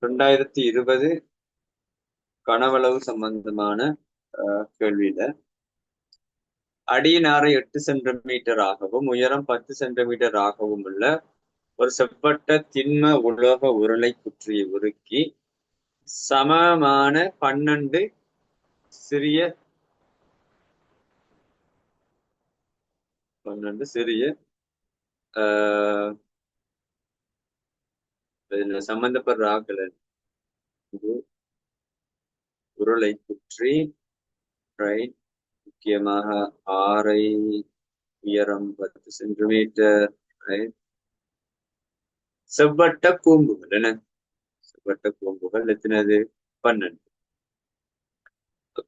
2020 கனவளவு சம்பந்தமான கேள்வியில அடியின் ஆரம் 8 சென்டிமீட்டர் ஆகவும் உயரம் 10 சென்டிமீட்டர் ஆகவும் உள்ள ஒரு செப்பட்ட திண்ம உலோக உருளை குற்றியை உருக்கி சமமான 12 சிறிய இதுல சம்பந்தப்படுற ஆக்கள் உருளை குற்றி ரைட், முக்கியமாக ஆரை, உயரம் 10 சென்டிமீட்டர், ரைட், செவ்வட்ட கூம்புகள். என்ன செவ்வட்ட கூம்புகள் எத்தனது? 12.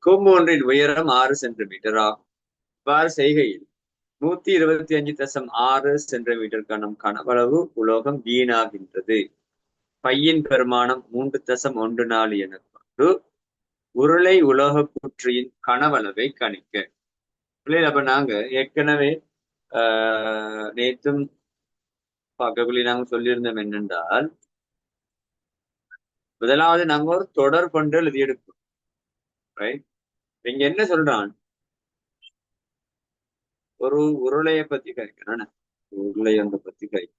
கூம்பு ஒன்றின் உயரம் 6 சென்டிமீட்டர் ஆகும். இவ்வாறு செய்கையில் 125.6 சென்டிமீட்டர் கனவளவு உலோகம் வீணாகின்றது. பையின் பெருமானம் 3.14 என கொண்டு உருளை உலோக குற்றியின் கனவளவை கணிக்க. அப்ப நாங்க ஏற்கனவே நேற்றும் பார்க்கக்குள்ளே நாங்க சொல்லியிருந்தோம் என்னென்றால், முதலாவது நாங்க ஒரு தொடர் கொண்டு எழுதி எடுப்போம். ரைட், இங்க என்ன சொல்றான்? ஒரு உருளைய பத்தி கழிக்கணும். உருளை ஒன்றை பத்தி கழிக்க.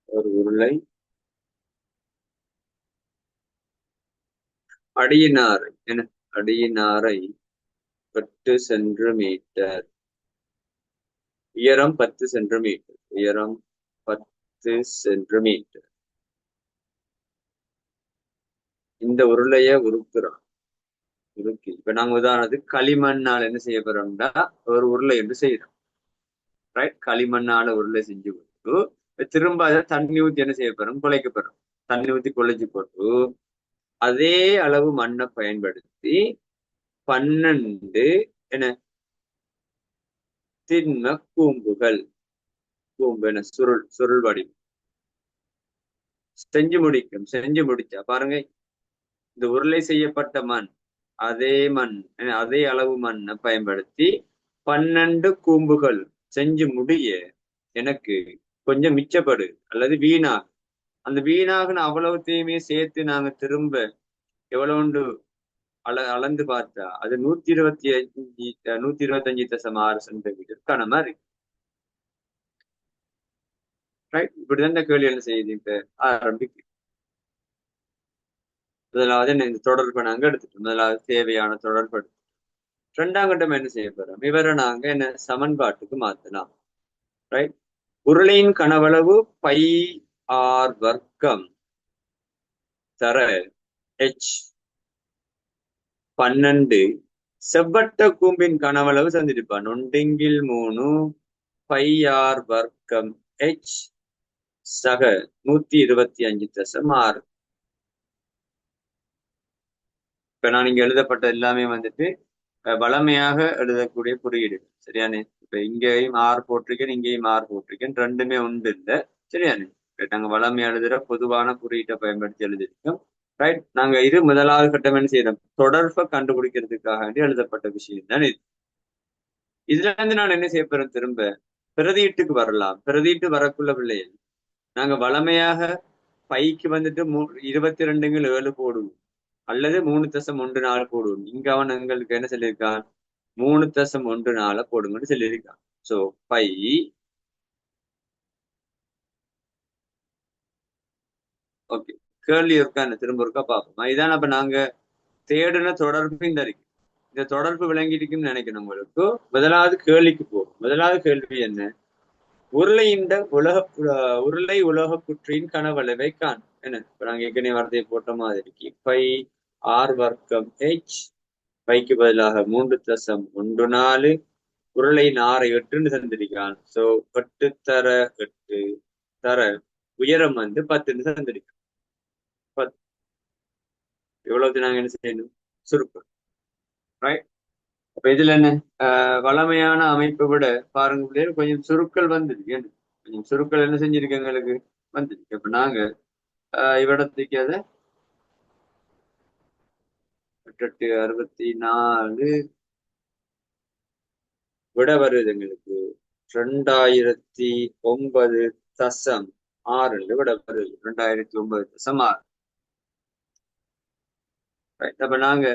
ஒரு உருளை அடியினாரை அடியினாரை 8 சென்டிமீட்டர், உயரம் 10 சென்டிமீட்டர், உயரம் 10 சென்டிமீட்டர். இந்த உருளைய உருக்குறோம். உருக்கி இப்ப நாங்க உதாரணத்துக்கு களிமண்ணால் என்ன செய்ய போறோம்னா ஒரு உருளை என்று செய்யறோம். ரைட், களிமண்ணால உருளை செஞ்சு கொடுத்து திரும்ப அதை தண்ணி ஊத்தி என்ன செய்ய போறோம்? குழைக்க போறோம். தண்ணி ஊத்தி குழைச்சி போட்டு அதே அளவு மண்ணை பயன்படுத்தி 12 என்ன திண்ம கூம்புகள், கூம்பு என்ன சுருள் வடிவம் செஞ்சு முடிச்சா பாருங்க, இந்த உருளை செய்யப்பட்ட மண் அதே அளவு மண்ணை பயன்படுத்தி 12 கூம்புகள் செஞ்சு முடிய எனக்கு கொஞ்சம் மிச்சப்படு அல்லது வீணாகும். அந்த வீணாகுன அவ்வளவுத்தையுமே சேர்த்து நாங்க திரும்ப எவ்வளவுண்டு அளந்து பார்த்தா அது 125.6 சென்டிமீட்டர் கனமா இருக்கு. ரைட், இப்படிதான் இந்த கேள்வி என்ன செய்யுது ஆரம்பிக்கு. முதலாவது இந்த தொடர்பை நாங்க எடுத்துட்டோம். முதலாவது தேவையான தொடர்பு எடுத்துட்டோம். 2ஆம் கட்டம் என்ன செய்ய போறோம்? இவரை நாங்க என்ன சமன்பாட்டுக்கு மாத்தலாம். ரைட், உருளையின் கனவளவு பை ஆர் வர்க்கம் தர h 12 செவ்வட்ட கூம்பின் கனவளவு சந்திருப்பான் 1/3 பை ஆர் வர்க்கம் h சக 125.6. இப்ப நான் இங்க எழுதப்பட்ட எல்லாமே வந்துட்டு வளமையாக எழுதக்கூடிய குறியீடு. சரியானே? இப்ப இங்கேயும் ஆர் போட்டிருக்கேன், இங்கேயும் ஆர் போட்டிருக்கேன், ரெண்டுமே உண்டு இல்லை. சரியானே? நாங்க வளமையா எழுதுற பொதுவான குறியீட்டை பயன்படுத்தி எழுதிருக்கோம். ரைட், நாங்க இது முதலாவது கட்டம் என்ன செய்யறோம்? தொடர்பை கண்டுபிடிக்கிறதுக்காக வேண்டி எழுதப்பட்ட விஷயம் தான் இது. இதுல இருந்து நான் என்ன செய்ய போறேன்? திரும்ப பிரதியீட்டுக்கு வரலாம். பிரதியீட்டு வரக்குள்ள பிள்ளைகள் நாங்க வளமையாக பைக்கு வந்துட்டு 22.7 போடுவோம் அல்லது 3.14 போடுவோம். இங்க அவன் எங்களுக்கு என்ன சொல்லியிருக்கான்? 3.14 போடுங்கன்னு சொல்லியிருக்கான். சோ பை ஓகே, கேள்வி இருக்கான்னு திரும்ப இருக்கா பார்ப்போம். இதான் அப்ப நாங்க தேடின தொடர்பு இந்த இருக்கு. இந்த தொடர்பு விளங்கிட்டுக்குன்னு நினைக்கணும் உங்களுக்கு. முதலாவது கேள்விக்கு போகும். முதலாவது கேள்வி என்ன? உருளை உலோக குற்றியின் கனவளவை காண். என்ன இப்ப நாங்க ஏற்கனவே வார்த்தையை போட்ட மாதிரிக்கு பை ஆர் வர்க்கம் ஹெச் பைக்கு பதிலாக 3.14 உருளையின் ஆரை 8ன்னு தந்திருக்கான். சோ 8 தர 8 தர உயரம் வந்து 10ன்னு தந்திருக்கான். 10 எவ்வளவு நாங்க என்ன செய்யணும் சுருக்கம். ரைட். அப்ப இதுல என்ன வளமையான அமைப்பை விட பாருங்க பிள்ளைகள் கொஞ்சம் சுருக்கள் வந்துருக்கு. கொஞ்சம் சுருக்கள் என்ன செஞ்சிருக்கு எங்களுக்கு வந்துருக்கு. அப்ப நாங்க இவ்விடத்துக்கு அதை 864 விட வருது எங்களுக்கு 2009.6 விட வருது 2009.6. அப்ப நாங்க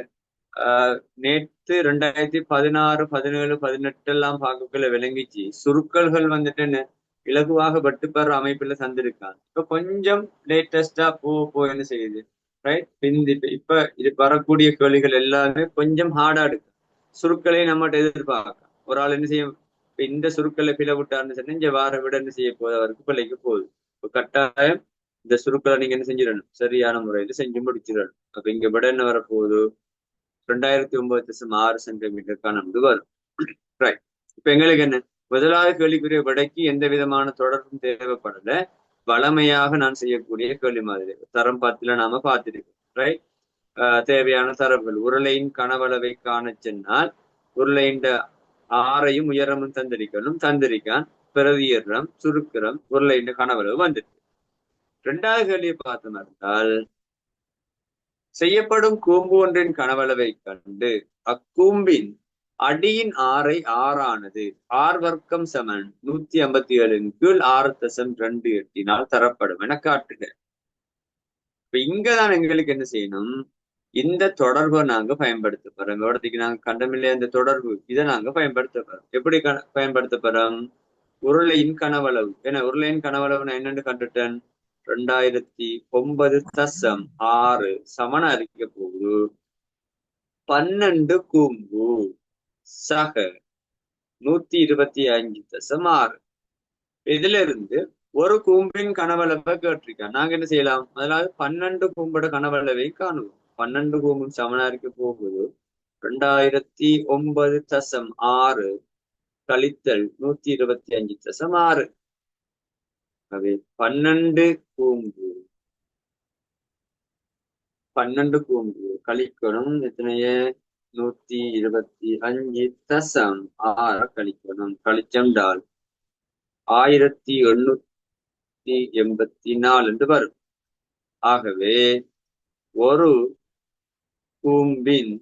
நேற்று 2016, 17, 18 எல்லாம் பார்க்கக்குள்ள விளங்கிச்சு சுருக்கல்கள் வந்துட்டு என்ன இலகுவாக வெட்டுப்பெற அமைப்புல தந்திருக்காங்க. இப்ப கொஞ்சம் லேட்டஸ்டா போ என்ன செய்யுது ரைட். இப்ப இது வரக்கூடிய கேள்விகள் எல்லாமே கொஞ்சம் ஹார்டா இருக்கு. சுருக்களை நம்மகிட்ட எதிர்பார்க்க ஒரு ஆள் என்ன செய்யும். இப்ப இந்த சுருக்களை பிள விட்டாருன்னு சொன்னா இங்க வார விட என்ன செய்ய போகுது அவருக்கு பிள்ளைக்கு போகுது. இப்ப கட்டாயம் இந்த சுருக்களை நீங்க என்ன செஞ்சிடணும் சரியான முறையில செஞ்சு முடிச்சிடணும். அப்ப இங்க விட என்ன வரப்போகுது 2009.6 சென்டிமீட்டருக்கான வரும். ரைட். இப்ப எங்களுக்கு என்ன முதலாவது கேள்விக்குரிய விடைக்கு எந்த விதமான தொடர்பும் தேவைப்படல. வளமையாக நான் செய்யக்கூடிய கேள்வி மாதிரி தரம் 10ல நாம பார்த்திருக்கோம். ரைட். தேவையான தரவுகள் உருளையின் கனவளவை காண சென்னால் உருளையின் ஆரையும் உயரமும் தந்திருக்கான் பிரதியரம் சுருக்கிரம் உருளையின் கனவளவு வந்துருக்கு. 2வது கேள்வியை பார்த்தோம் இருந்தால் செய்யப்படும் கூம்பு ஒன்றின் கனவளவை கண்டு அக்கூம்பின் அடியின் ஆரை ஆறானது ஆர் வர்க்கம் சமன் 157 கீழ் 6.28 தரப்படும் என காட்டுக. இப்ப இங்கதான் எங்களுக்கு என்ன செய்யணும் இந்த தொடர்பை நாங்க பயன்படுத்த போறோம். இடத்துக்கு நாங்க கண்டமில்லையா இந்த தொடர்பு இதை நாங்க பயன்படுத்த போறோம். எப்படி பயன்படுத்த போறோம் உருளையின் கனவளவு. ஏன்னா உருளையின் கனவளவு நான் என்னன்னு கண்டுட்டேன் 2009.6 சமனா இருக்க போகுது 12 கூம்பு சக 125.6. இதுல இருந்து ஒரு கூம்பின் கனவளவை கேட்டிருக்கேன். நாங்க என்ன செய்யலாம் அதாவது 12 கூம்போட கனவளவை காணுவோம். 12 கூம்பும் சமனா இருக்க போகுது 2009.6 கழித்தல் 125.6. அது 12 கூம்பு கழிக்கணும் எத்தனைய 125.6 கழிக்கணும். கழிச்சென்றால் 1884 என்று வரும். ஆகவே ஒரு கூம்பின்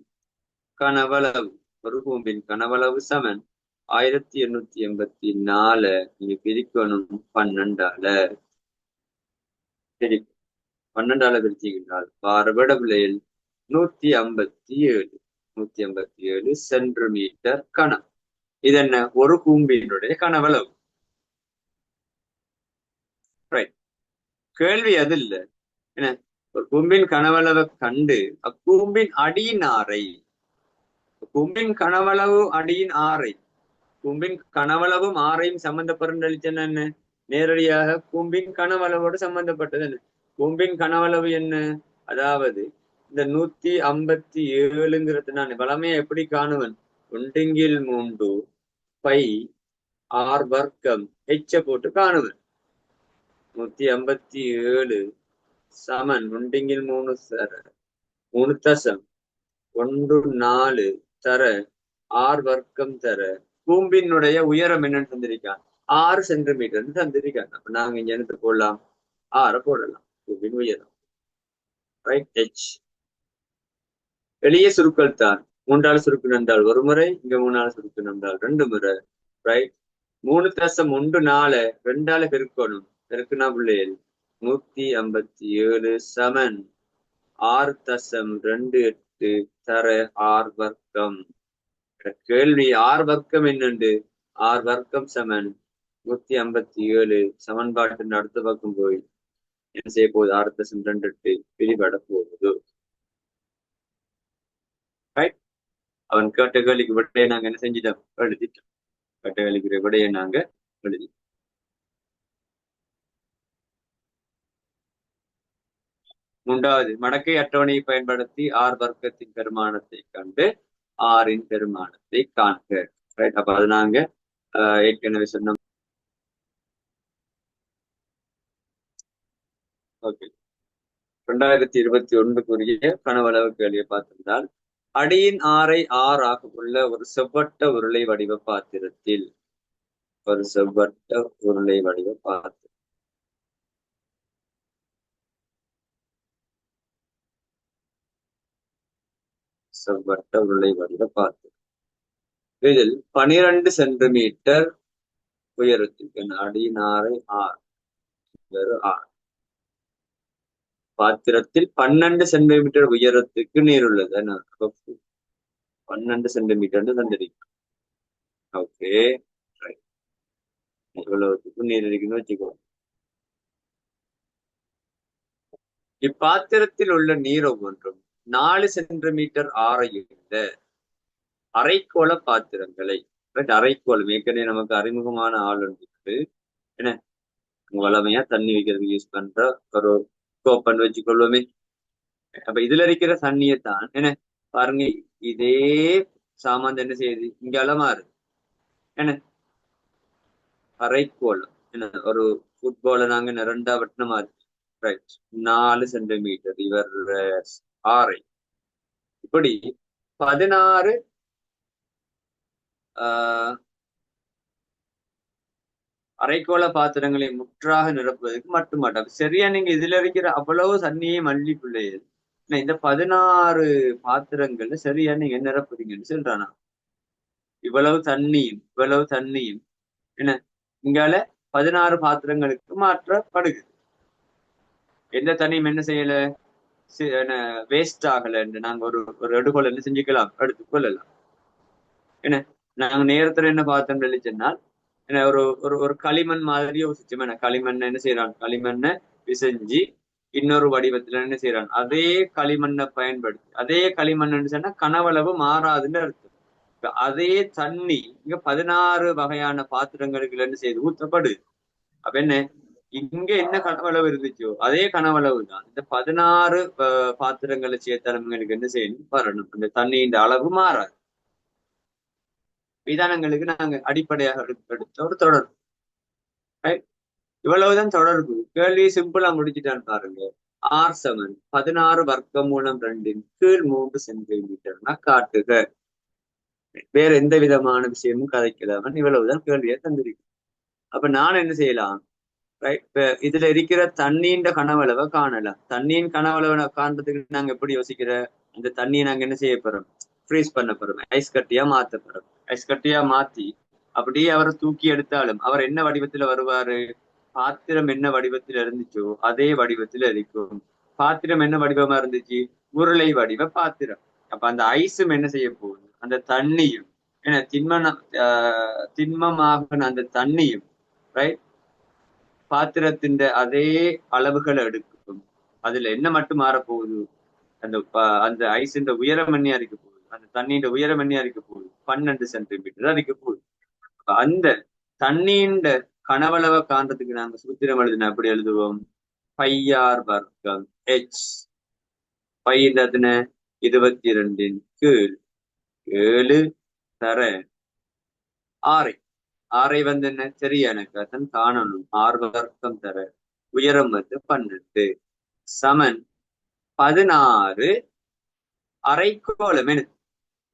கனவளவு சமன் 1884 நீங்க பிரிக்கணும் 12ஆல. சரி 12ஆல பிரிச்சுக்கின்றால் பாரபட விலையில் 157 சென்டிமீட்டர் கனம். இது என்ன ஒரு கூம்பினுடைய கனவளவு. கேள்வி அது இல்ல என்ன ஒரு கூம்பின் கனவளவை கண்டு அக்கூம்பின் அடியின் ஆரை கூம்பின் கனவளவு அடியின் ஆரை கூம்பின் கனவளவும் ஆரையும் சம்பந்தப்படுறதுன்னு என்ன நேரடியாக கூம்பின் கனவளவோடு சம்பந்தப்பட்டது என்ன கூம்பின் கனவளவு என்ன அதாவது இந்த 157ங்கிறது நான் வளமையா எப்படி காணுவன் 1/3 பை ஆர் வர்க்கம் ஹெச்ச போட்டு காணுவன். 157 சமன் 1/3 தர 3.14 தர ஆர் வர்க்கம் தர கூம்பினுடைய உயரம் என்னன்னு தந்திருக்கான் 6 சென்டிமீட்டர் தந்திருக்காங்க. அப்ப நாங்க இங்க என்ன போடலாம் 6 போடலாம் கூம்பின் உயரம். ரைட். ஹெச் எளிய சுருக்கள் தான் 3ஆல் சுருக்கு நன்றால் ஒரு முறை இங்க 3ஆல் சுருக்கு நன்றால் 2 முறை. ரைட். 3.14 2ஆல பெருக்கணும் பெருக்குனா பிள்ளைகள் 157 சமன் 6.28 தர ஆர் வர்க்கம். கேள்வி ஆர் வர்க்கம் என்னண்டு ஆர் வர்க்கம் சமன் 157 சமன்பாட்டின் அடுத்த பக்கம் போய் என்ன செய்ய போகுது 6.28 பிரிபட போகுது. அவன் கேட்ட கேள்விக்கு விடையை நாங்க என்ன செஞ்சிட்டோம் எழுதிட்டோம். கேட்ட கேள்விக்கு விடையை நாங்க எழுதிட்டோம். மூன்றாவது மடக்கை அட்டவணையை பயன்படுத்தி ஆர் வர்க்கத்தின் பெருமானத்தை கண்டு ஆரின் பெருமானத்தை காண்க. ரைட், அப்ப அது நாங்க ஏற்கனவே சொன்னோம். ஓகே, 2021 கனவளவு கேள்வியை பார்த்திருந்தால், அடியின் ஆரை ஆர் ஆக உள்ள ஒரு செவ்வட்ட உருளை வடிவ பாத்திரத்தில் செவ்வட்ட உருளை வடிவ பாத்திரம் இதில் 12 சென்டிமீட்டர் உயரத்திற்கு அடியின் ஆரை ஆர் ஆர் பாத்திரத்தில் 12 சென்டிமீட்டர் உயரத்துக்கு நீர் உள்ளது. 12 சென்டிமீட்டர் தந்திருக்கும். ஓகே, இவ்வளவுக்கு நீர் இருக்குன்னு வச்சுக்கோ. இப்பாத்திரத்தில் உள்ள நீர் ஒவ்வொன்றும் 4 சென்டிமீட்டர் ஆரையுள்ள அரைக்கோள பாத்திரங்களை, அரைக்கோளம் ஏற்கனவே நமக்கு அறிமுகமான ஆள் இருக்கு என்ன, வளமையா தண்ணி வைக்கிறதுக்கு யூஸ் பண்ற ஒரு கோப்பன் வச்சுக்கொள்வோமே. அப்ப இதுல இருக்கிற தண்ணியைத்தான் என்ன பாருங்க, இதே சாமான் என்ன செய்யுது, இங்க அலமாறு என்ன அரைக்கோளம் என்ன, ஒரு ஃபுட்பால நாங்க ரெண்டா வெட்டின மாதிரி. ரைட், 4 சென்டிமீட்டர் இவர் ஆரை. இப்படி 16 அரைக்கோள பாத்திரங்களை முற்றாக நிரப்புவதற்கு மட்டுமாட்டாங்க. சரியா, நீங்க இதுல இருக்கிற அவ்வளவு தண்ணியை மல்லி பிள்ளைகள் இந்த 16 பாத்திரங்கள்ல சரியா நீங்க நிரப்புறீங்கன்னு சொல்றானா. இவ்வளவு தண்ணியும் என்ன இங்கால 16 பாத்திரங்களுக்கு மாற்றப்படுகிறது. எந்த தண்ணியும் என்ன செய்யல, வேஸ்ட் ஆகல என்று நாங்க ஒரு எடுகோல் என்ன செஞ்சுக்கலாம், எடுத்துக்கொள்ளலாம். என்ன நாங்க நேரத்துல என்ன பார்த்தோம் சொன்னால், என்ன ஒரு களிமண் மாதிரி யோசிச்சோம். களிமண் என்ன செய்யறான், களிமண்ணை பிசைஞ்சு இன்னொரு வடிவத்துல என்ன செய்யறான், அதே களிமண்ணை பயன்படுத்தி, அதே களிமண் சொன்னா கனவளவு மாறாதுன்னு அர்த்தம். அதே தண்ணி இங்க 16 வகையான பாத்திரங்களுக்கு என்ன செய்யுது, ஊற்றப்படுது. அப்ப என்ன, இங்க என்ன கனவளவு இருந்துச்சோ அதே கனவளவு தான் இந்த 16 பாத்திரங்களை சேர்த்தளவுங்களுக்கு என்ன செய்யணும், வரணும். அந்த தண்ணியின் அளவு மாறாது. விதானங்களுக்கு நாங்க அடிப்படையாக எடுத்த ஒரு தொடர்பு. இவ்வளவுதான் தொடர்பு. கேள்வி சிம்பிளா முடிச்சுட்டான்னு பாருங்க. R7 16 வர்க்கமூலம் 2 கீழ் 3 சென்டிமீட்டர்னா காட்டுக. வேற எந்த விதமான விஷயமும் கதைக்கலாம இவ்வளவுதான் கேள்வியை தந்திருக்கு. அப்ப நான் என்ன செய்யலாம், ரைட், இதுல இருக்கிற தண்ணியின் கனவளவை காணலாம். தண்ணியின் கனவளவை காண்றதுக்கு நாங்க எப்படி யோசிக்கிற, அந்த தண்ணியை நாங்க என்ன செய்ய போறோம், ஃப்ரீஸ் பண்ண போறோம், ஐஸ் கட்டியா மாத்த போறோம். ஐஸ் கட்டியா மாத்தி அப்படியே அவரை தூக்கி எடுத்தாலும் அவர் என்ன வடிவத்துல வருவாரு, பாத்திரம் என்ன வடிவத்துல இருந்துச்சோ அதே வடிவத்துல இருக்கும். பாத்திரம் என்ன வடிவமா இருந்துச்சு, உருளை வடிவ பாத்திரம். அப்ப அந்த ஐஸும் என்ன செய்ய போகுது, அந்த தண்ணியும் என்ன திண்மமாக அந்த தண்ணியும் ரைட் பாத்திரத்தின் அதே அளவுகளை எடுக்கும். அதுல என்ன மட்டும் மாறப்போகுது, அந்த ஐஸின் உயரம் என்ன அறிக்க போகுது, அந்த தண்ணியின் உயரம் என்ன அறிக்க போகுது, 12 சென்டிமீட்டர் அறிக்க போகுது. அந்த தண்ணியின் கனவளவை காண்றதுக்கு நாங்க சூத்திரம் எழுதின எப்படி எழுதுவோம், பையார் வர்க்கம் H. பையன் 22 கீழ் 7 தர ஆரை. ஆரை என்ன சரியான கதன் காணணும். 6 வர்க்கம் தர உயரம் 12 சமன் 16 அரைக்கோளம். என்ன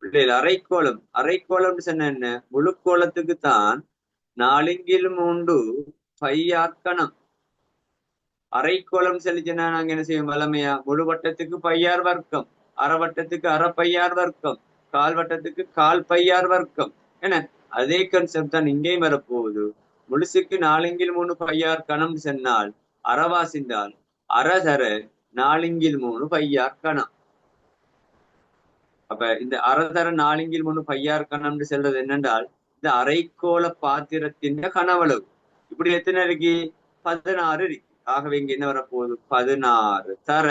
பிள்ளைகள் அரைக்கோளம், அரைக்கோளம் சொன்ன என்ன, முழு கோளத்துக்கு தான் 4/3 பையாக்கணம். அரைக்கோளம் செலுத்தினா நாங்க என்ன செய்வோம், வளமையா முழு வட்டத்துக்கு பையார் வர்க்கம், அரை வட்டத்துக்கு அரை பையார் வர்க்கம், கால் வட்டத்துக்கு கால் பையார் வர்க்கம். என்ன அதே கன்செப்ட் தான் இங்கேயும் வரப்போகுது. முழுசுக்கு 4/3 பையார் கணம் சொன்னால் அறவாசிந்தால் அரை தர 4/3 பையார் கணம். அப்ப இந்த அரை தர 4/3 பையார் கணம்னு சொல்றது என்னென்றால் இந்த அரைக்கோள பாத்திரத்தின் கனவளவு. இப்படி எத்தனை இருக்கு, 16 இருக்கு. ஆகவே இங்க என்ன வரப்போகுது, 16 தர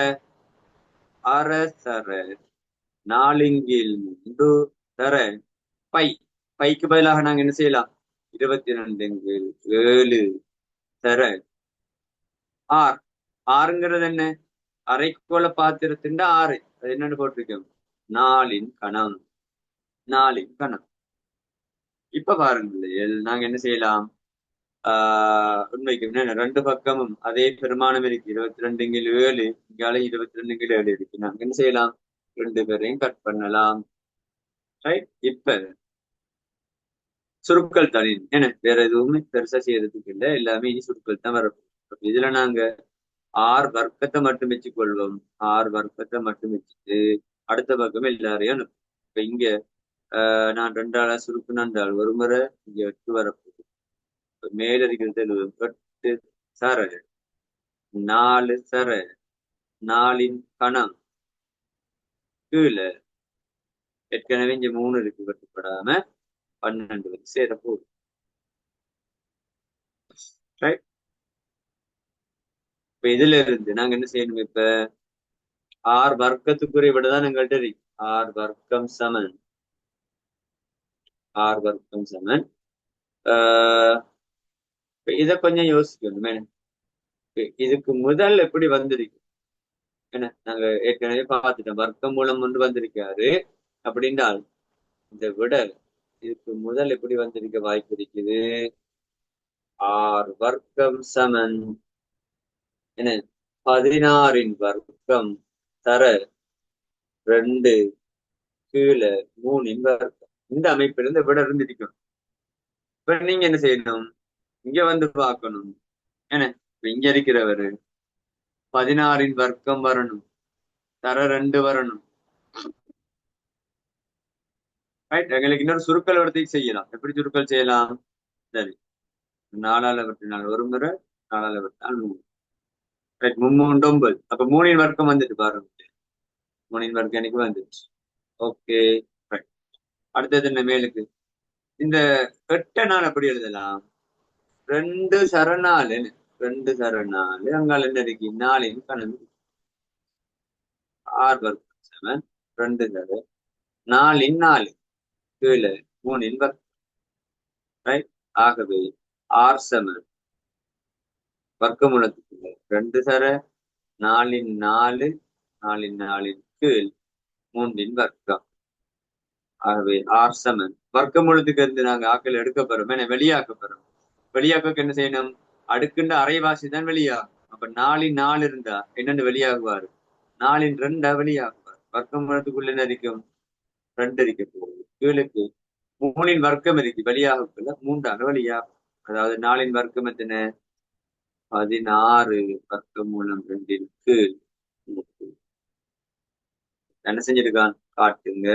அரை தர 4/3 தர பை. பைக்கு பதிலாக நாங்க என்ன செய்யலாம், 22/7 தர ஆர். ஆறுங்கிறது என்ன, அரைக்கோள பாத்திரத்தின் ஆறு அது என்னன்னு போட்டிருக்கோம், நாலின் கணம். நாலின் கணம். இப்ப பாருங்கள், நாங்க என்ன செய்யலாம்? உண்மைக்கு ரெண்டு பக்கமும் அதே பெருமானம் இருக்கு. 22 7 இங்கால 22 7 இருக்கு. நாங்க என்ன செய்யலாம்? ரெண்டு பேரையும் கட் பண்ணலாம். ரைட். இப்ப சுருக்கள் தனி என்ன வேற எதுவுமே பெருசா செய்யறதுக்கு இல்லை, எல்லாமே இனி சுருக்கள் தான் வரப்போம். இதுல நாங்க ஆறு வர்க்கத்தை மட்டும் வச்சுக்கொள்வோம். ஆறு வர்க்கத்தை மட்டும் வச்சுட்டு அடுத்த பக்கம் எல்லாரையும் அனுப்பும். இப்ப இங்க நான் 2 ஆளா சுருக்குனாண்டால் ஒரு முறை இங்க 8 வரப்போகுது. மேல இருக்கிறது 8 சர 4 சர 4 கணம் கீழே ஏற்கனவே இங்க 3 இருக்கு, கட்டுப்படாம 12 வந்து சேர போகுது. ரைட். இப்ப இதுல இருந்து நாங்க என்ன செய்யணும்? இப்ப ஆர் வர்க்கத்துக்குரிய விடதான் எங்கள்கிட்ட இருக்கு. ஆர் வர்க்கம் சமன் ஆர் வர்க்கம் சமன் இத கொஞ்சம் யோசிக்கணும். இதுக்கு முதல் எப்படி வந்திருக்கு? என்ன நாங்க ஏற்கனவே பார்த்துட்டோம், வர்க்கம் மூலம் ஒன்று வந்திருக்காரு அப்படின்றால் இந்த விட இதுக்கு முதல் எப்படி வந்திருக்க வாய்ப்பு இருக்குது? ஆர் வர்க்கம் சமன் என்ன 16 வர்க்கம் தர 2 கீழே 3 வர்க்கம். இந்த அமைப்பிலிருந்து விட இருந்திருக்கும். இப்ப நீங்க என்ன செய்யணும்? இங்க வந்து பார்க்கணும். என்ன இங்க இருக்கிறவரு 16 வர்க்கம் வரணும், தர 2 வரணும். ரைட். எங்களுக்கு இன்னொரு சுருக்கல் வர்றதுக்கு செய்யலாம். எப்படி சுருக்கல் செய்யலாம்? சரி, 4ஆல வெட்டினால் ஒரு முறை, 4ஆல வெட்டினால் 3. ரைட். 3 9. அப்ப 3 வர்க்கம் வந்துட்டு பாருங்க. 3 வர்க்கம் எனக்கு வந்துச்சு. ஓகே. ரைட். அடுத்தது என்ன மேலுக்கு? இந்த 8 நாள் எப்படி எழுதலாம்? 2 சர 4, 2 சர 4 அங்கால என்ன இருக்கு? 4 கணக்கு. 6 வர்க்கம் சமன் 2 சர 4 4 கீழே 3 வர்க்கம். ரைட். ஆகவே ஆர் சமன் வர்க்கமூலத்துக்குள்ள 2 சர 4 4 4 4 கீழ் 3 வர்க்கம். ஆகவே ஆர் சமன் வர்க்கமூலத்துக்கு இருந்து நாங்க ஆக்கள் எடுக்க போறோம், என்ன வெளியாக்க போறோம். வெளியாக்க என்ன செய்யணும்? அடுக்குண்ட அரைவாசி தான் வெளியாகும். அப்ப 4 4 இருந்தா என்னன்னு வெளியாகுவாரு? 4 2 வெளியாகுவார். வர்க்கமூலத்துக்குள்ள என்ன இருக்கும்? 2 இருக்க போகுது. கீழுக்கு 3 வர்க்கம் இருக்கு, வெளியாகக்குள்ள 3 வெளியாகும். அதாவது 4 வர்க்கம் எத்தனை? 16 வர்க்கமூலம் 2 என்ன செஞ்சிருக்கான் காட்டுங்க.